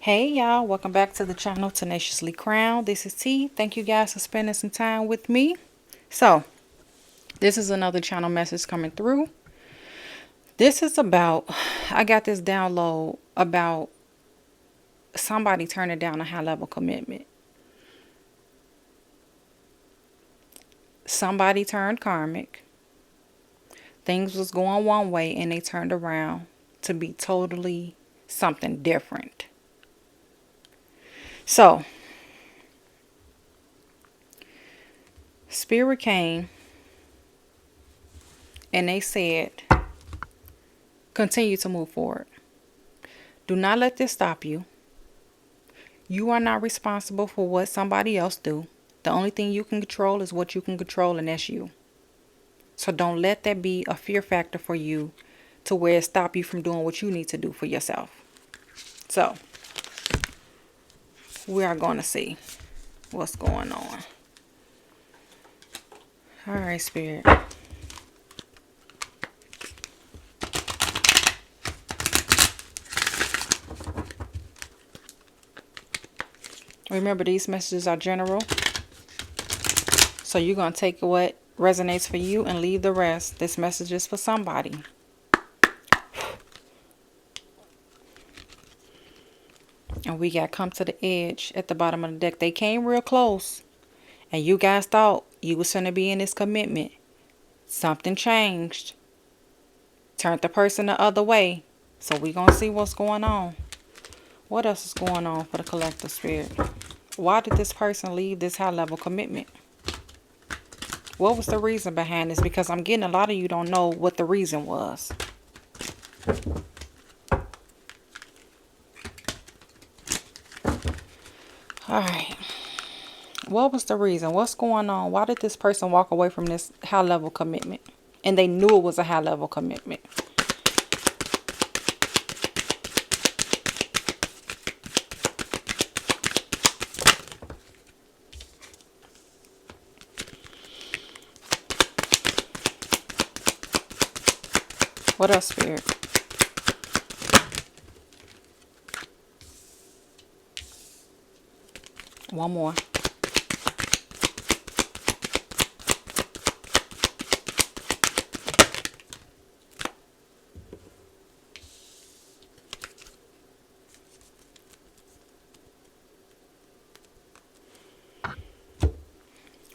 Hey y'all, welcome back to the channel Tenaciously Crowned. This is T. Thank you guys for spending some time with me. So, this is another channel message coming through. This is about, I got this download about somebody turning down a high level commitment. Somebody turned karmic. Things was going one way and they turned around to be totally something different. So, Spirit came and they said, continue to move forward. Do not let this stop you. You are not responsible for what somebody else do. The only thing you can control is what you can control, and that's you. So don't let that be a fear factor for you to where it stop you from doing what you need to do for yourself. So we are going to see what's going on. All right, Spirit. Remember, these messages are general. So you're going to take what resonates for you and leave the rest. This message is for somebody. And we got come to the edge at the bottom of the deck. They came real close. And you guys thought you was going to be in this commitment. Something changed. Turned the person the other way. So we going to see what's going on. What else is going on for the collective spirit? Why did this person leave this high level commitment? What was the reason behind this? Because I'm getting a lot of you don't know what the reason was. Alright. What was the reason? What's going on? Why did this person walk away from this high level commitment? And they knew it was a high level commitment. What else, Spirit? One more.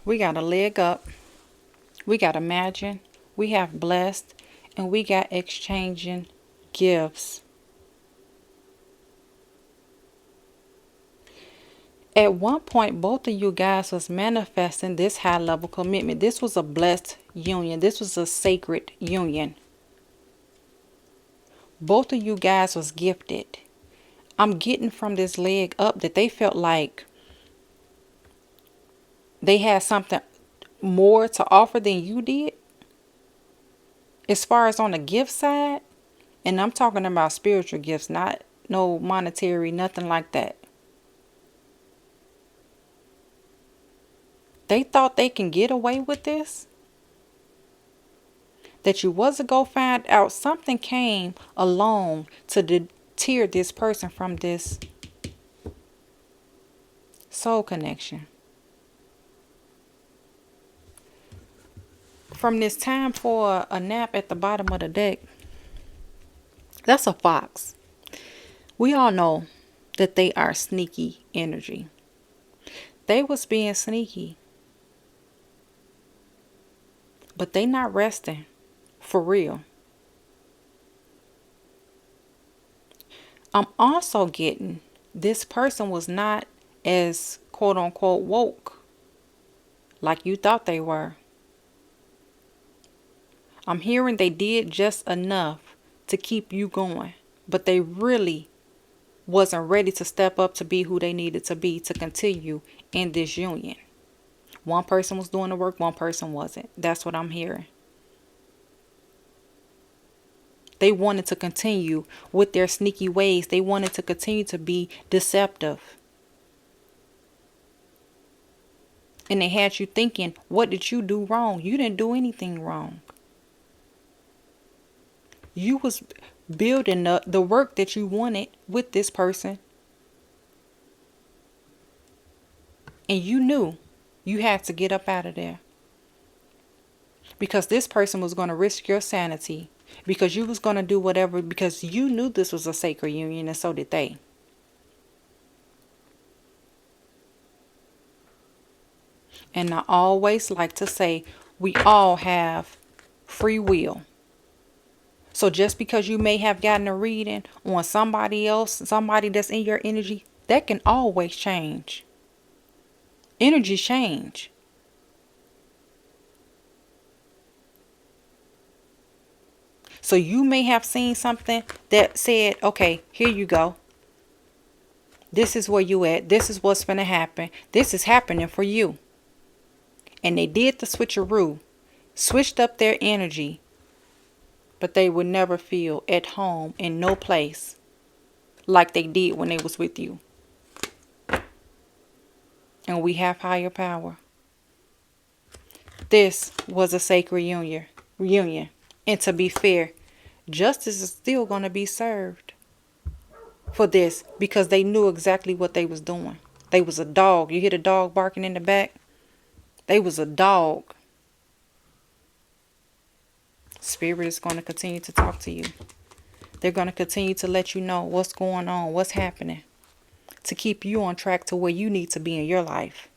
We got a leg up. We got imagine. We have blessed. And we got exchanging gifts. At one point, both of you guys was manifesting this high level commitment. This was a blessed union. This was a sacred union. Both of you guys was gifted. I'm getting from this leg up that they felt like they had something more to offer than you did. As far as on the gift side, and I'm talking about spiritual gifts, not no monetary, nothing like that. They thought they can get away with this. That you was to go find out something came along to deter this person from this soul connection. From this time for a nap at the bottom of the deck, that's a fox. We all know that they are sneaky energy. They was being sneaky. But they not resting. For real. I'm also getting this person was not as quote unquote woke like you thought they were. I'm hearing they did just enough to keep you going, but they really wasn't ready to step up to be who they needed to be to continue in this union. One person was doing the work, one person wasn't. That's what I'm hearing. They wanted to continue with their sneaky ways. They wanted to continue to be deceptive. And they had you thinking, what did you do wrong? You didn't do anything wrong. You was building the work that you wanted with this person And you knew you had to get up out of there. Because this person was going to risk your sanity. Because you was going to do whatever. Because you knew this was a sacred union, and so did they. And I always like to say, we all have free will. So just because you may have gotten a reading on somebody else, somebody that's in your energy, that can always change. Energy change. So you may have seen something that said, okay, here you go. This is where you at. This is what's going to happen. This is happening for you. And they did the switcheroo. Switched up their energy. But they would never feel at home in no place like they did when they was with you. And we have higher power. This was a sacred reunion. And to be fair, justice is still going to be served for this because they knew exactly what they was doing. They was a dog. You hear the dog barking in the back? They was a dog. Spirit is going to continue to talk to you. They're going to continue to let you know what's going on, what's happening, to keep you on track to where you need to be in your life.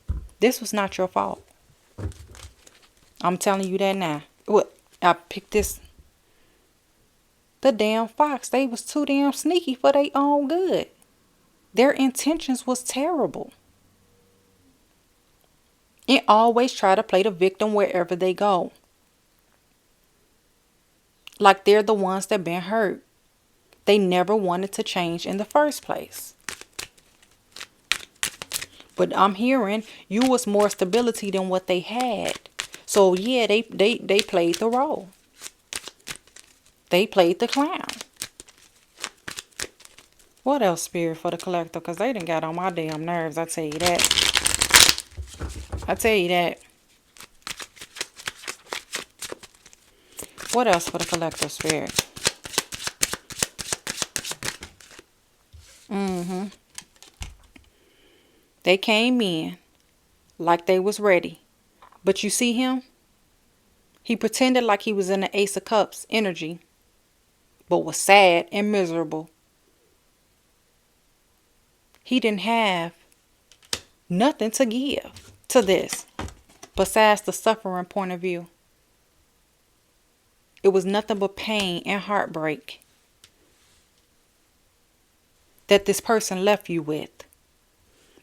This was not your fault. I'm telling you that now. What? I picked this. The damn fox. They was too damn sneaky for their own good. Their intentions was terrible. And always try to play the victim wherever they go. Like they're the ones that been hurt. They never wanted to change in the first place. But I'm hearing you was more stability than what they had. So yeah, they played the role. They played the clown. What else, Spirit, for the collector? Because they done got on my damn nerves, I tell you that. I tell you that. What else for the collector, Spirit? They came in like they was ready. But you see him? He pretended like he was in the Ace of Cups energy, but was sad and miserable. He didn't have nothing to give to this besides the suffering point of view. It was nothing but pain and heartbreak that this person left you with.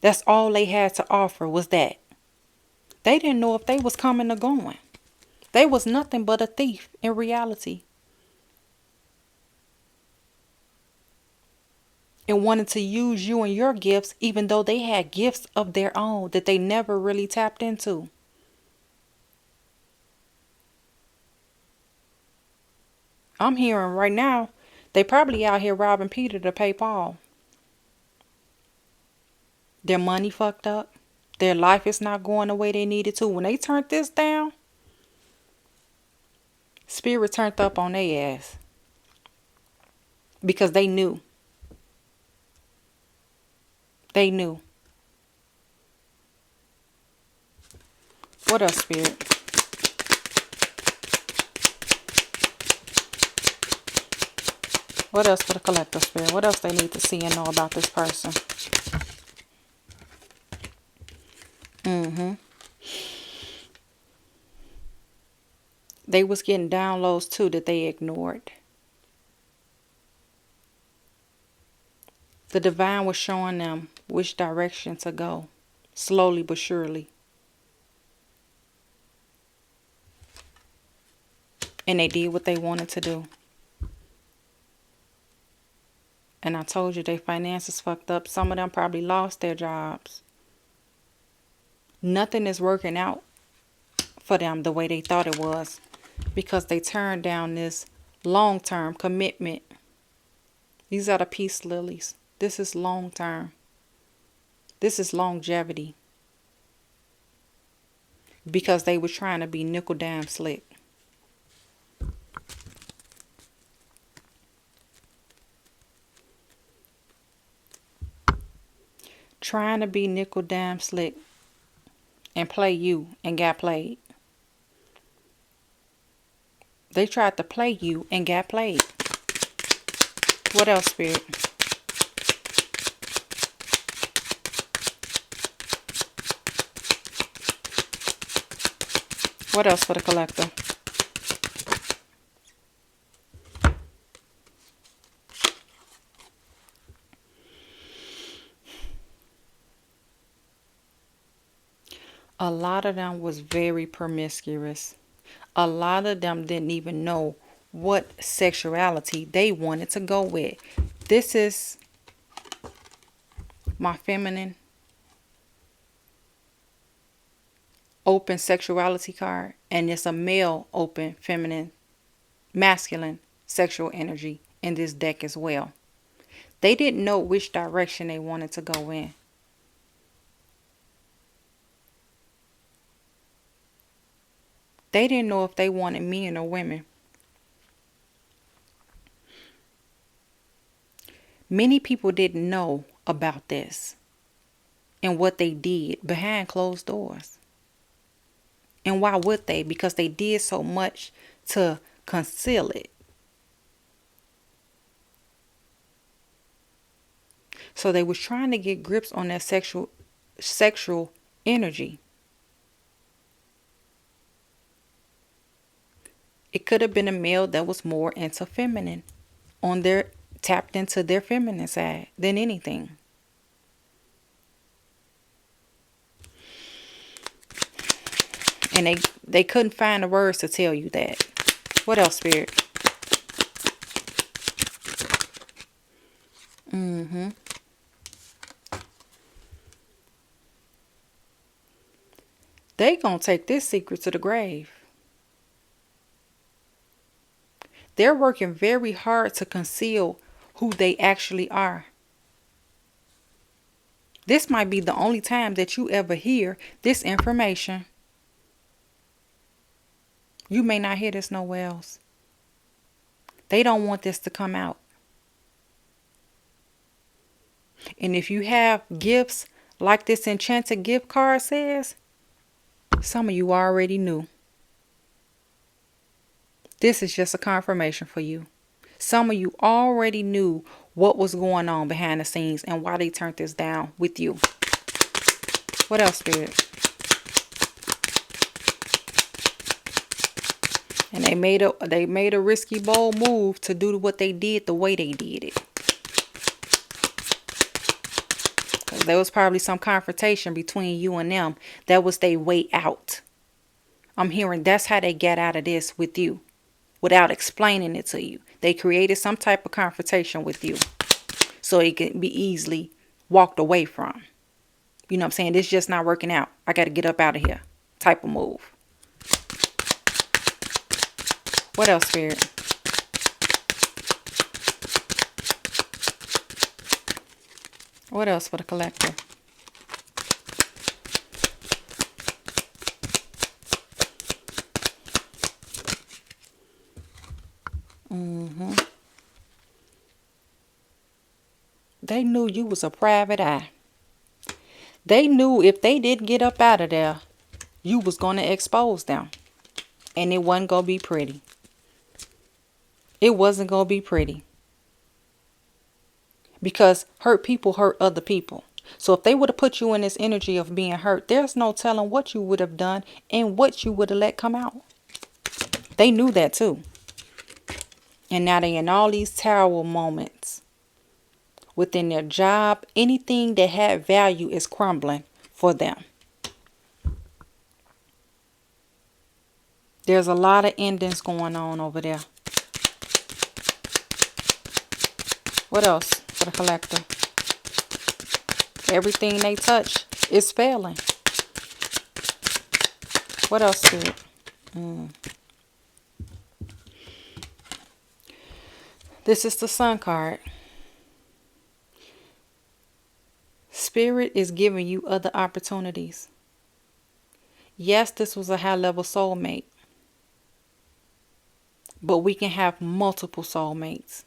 That's all they had to offer was that. They didn't know if they was coming or going. They was nothing but a thief in reality. And wanted to use you and your gifts even though they had gifts of their own that they never really tapped into. I'm hearing right now, they probably out here robbing Peter to pay Paul. Their money fucked up. Their life is not going the way they needed to. When they turned this down, Spirit turned up on their ass. Because they knew. They knew. What else, Spirit? What else for the collector, Spirit? What else they need to see and know about this person? They was getting downloads too that they ignored. The divine was showing them which direction to go, slowly but surely. And they did what they wanted to do. And I told you their finances fucked up. Some of them probably lost their jobs. Nothing is working out for them the way they thought it was. Because they turned down this long-term commitment. These are the peace lilies. This is long-term. This is longevity. Because they were trying to be nickel dime slick. Trying to be nickel dime slick. and play you and got played. They tried to play you and got played. What else, Spirit? What else for the collector? A lot of them was very promiscuous. A lot of them didn't even know what sexuality they wanted to go with. This is my feminine open sexuality card, and it's a male open feminine masculine sexual energy in this deck as well. They didn't know which direction they wanted to go in. They didn't know if they wanted men or women. Many people didn't know about this and what they did behind closed doors. And why would they? Because they did so much to conceal it. So they was trying to get grips on that sexual energy. It could have been a male that was more into feminine, tapped into their feminine side than anything. And they couldn't find the words to tell you that. What else, Spirit? They gonna take this secret to the grave. They're working very hard to conceal who they actually are. This might be the only time that you ever hear this information. You may not hear this nowhere else. They don't want this to come out. And if you have gifts like this enchanted gift card says, some of you already knew. This is just a confirmation for you. Some of you already knew what was going on behind the scenes and why they turned this down with you. What else, Spirit? And they made a risky, bold move to do what they did the way they did it. Because there was probably some confrontation between you and them. That was their way out. I'm hearing that's how they get out of this with you, without explaining it to you. They created some type of confrontation with you so it can be easily walked away from. You know what I'm saying? This just not working out. I got to get up out of here type of move. What else, Spirit? What else for the collector? They knew you was a private eye. They knew if they didn't get up out of there, you was going to expose them. And it wasn't going to be pretty. It wasn't going to be pretty. Because hurt people hurt other people. So if they would have put you in this energy of being hurt, there's no telling what you would have done and what you would have let come out. They knew that too. And now they in all these terrible moments. Within their job, anything that had value is crumbling for them. There's a lot of endings going on over there. What else for the collector? Everything they touch is failing. What else, Spirit? This is the Sun card. Spirit is giving you other opportunities. Yes, this was a high-level soulmate. But we can have multiple soulmates.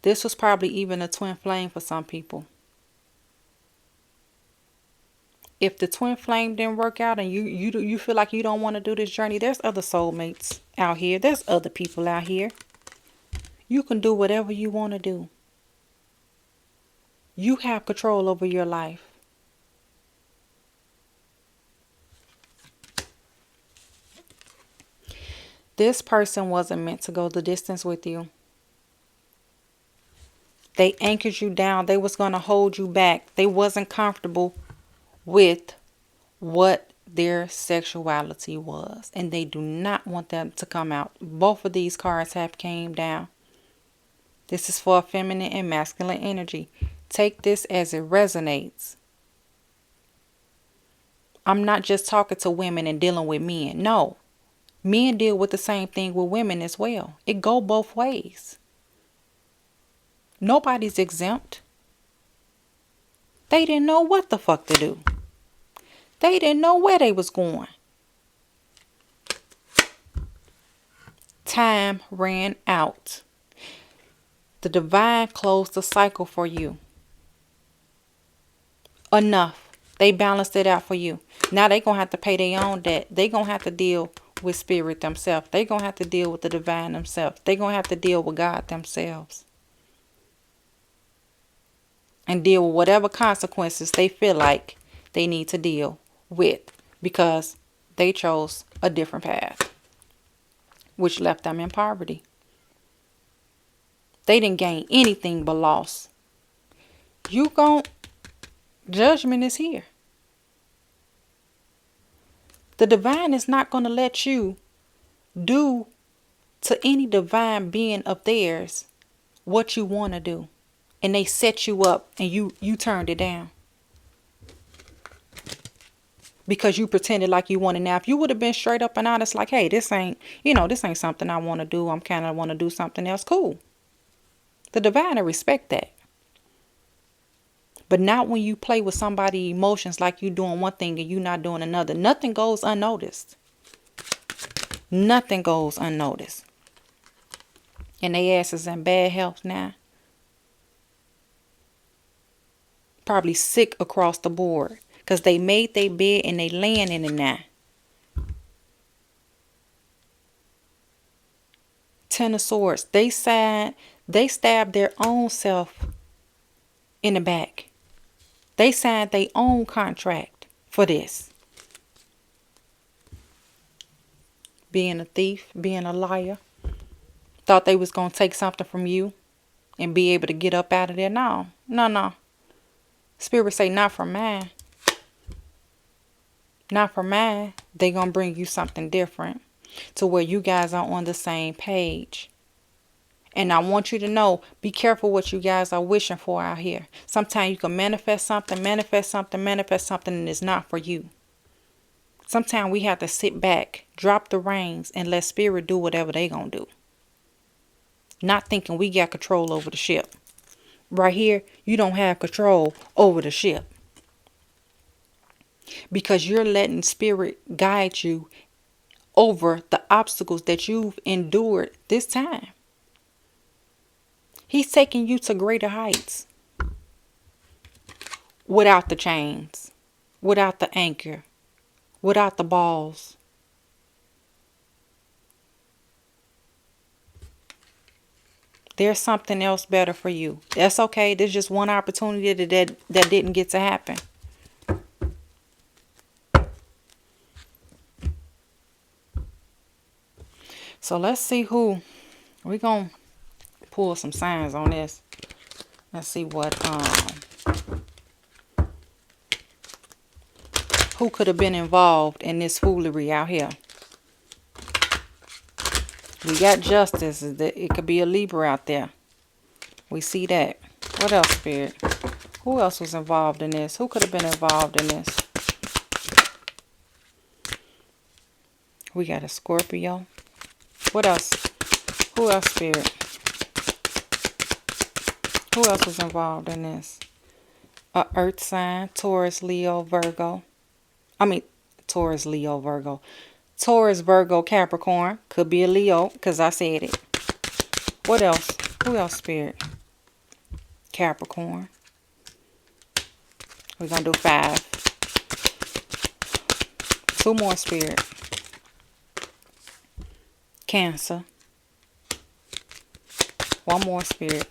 This was probably even a twin flame for some people. if the twin flame didn't work out and you feel like you don't want to do this journey, there's other soulmates out here. There's other people out here. You can do whatever you want to do. You have control over your life. This person wasn't meant to go the distance with you. They anchored you down. They was going to hold you back. They wasn't comfortable with what their sexuality was. And they do not want that to come out. Both of these cards have came down. This is for feminine and masculine energy. Take this as it resonates. I'm not just talking to women and dealing with men. No. Men deal with the same thing with women as well. It go both ways. Nobody's exempt. They didn't know what the fuck to do. They didn't know where they was going. Time ran out. The divine closed the cycle for you. Enough. They balanced it out for you. Now they're going to have to pay their own debt. They're going to have to deal with spirit themselves. They're going to have to deal with the divine themselves. They're going to have to deal with God themselves. And deal with whatever consequences they feel like they need to deal with. Because they chose a different path. Which left them in poverty. They didn't gain anything but loss. Judgment is here. The divine is not going to let you do to any divine being of theirs what you want to do. And they set you up and you turned it down. Because you pretended like you wanted. Now, if you would have been straight up and honest, like, hey, this ain't something I want to do. I'm kind of want to do something else. Cool. The divine will respect that. But not when you play with somebody's emotions like you doing one thing and you not doing another. Nothing goes unnoticed. Nothing goes unnoticed. And they ass is in bad health now. Probably sick across the board. Because they made their bed and they laying in it now. Ten of Swords. They stabbed their own self in the back. They signed their own contract for this. Being a thief, being a liar. Thought they was going to take something from you and be able to get up out of there. No. Spirit say, not for mine. Not for mine. They going to bring you something different to where you guys are on the same page. And I want you to know, be careful what you guys are wishing for out here. Sometimes you can manifest something, and it's not for you. Sometimes we have to sit back, drop the reins, and let spirit do whatever they gonna do. Not thinking we got control over the ship. Right here, you don't have control over the ship. Because you're letting spirit guide you over the obstacles that you've endured this time. He's taking you to greater heights. Without the chains. Without the anchor. Without the balls. There's something else better for you. That's okay. There's just one opportunity that didn't get to happen. So let's see who. We're going to pull some signs on this. Let's see what who could have been involved in this foolery out here. We got justice. It could be a Libra out there. We see that. What else, Spirit? Who else was involved in this? Who could have been involved in this? We got a Scorpio. What else? Who else, Spirit? Who else was involved in this? A Earth sign, Taurus, Leo, Virgo. Taurus, Leo, Virgo. Taurus, Virgo, Capricorn. Could be a Leo, because I said it. What else? Who else, Spirit? Capricorn. We're going to do 5. Two more, Spirit. Cancer. One more, Spirit.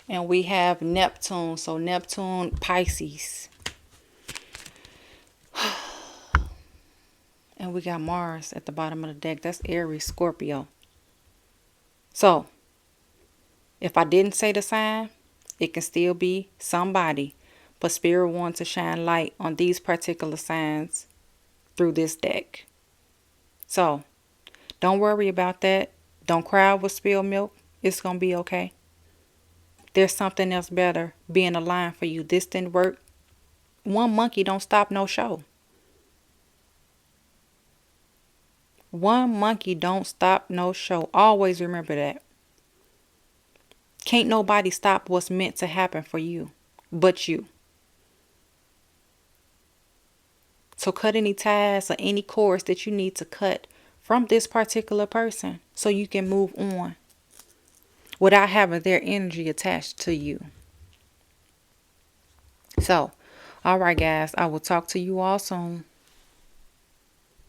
And we have Neptune. So Neptune, Pisces. And we got Mars at the bottom of the deck. That's Aries, Scorpio. So, if I didn't say the sign, it can still be somebody. But Spirit wants to shine light on these particular signs through this deck. So, don't worry about that. Don't cry over spilled milk. It's going to be okay. There's something else better being aligned for you. This didn't work. One monkey don't stop no show. One monkey don't stop no show. Always remember that. Can't nobody stop what's meant to happen for you but you. So cut any ties or any cords that you need to cut from this particular person so you can move on without having their energy attached to you. So, all right, guys, I will talk to you all soon.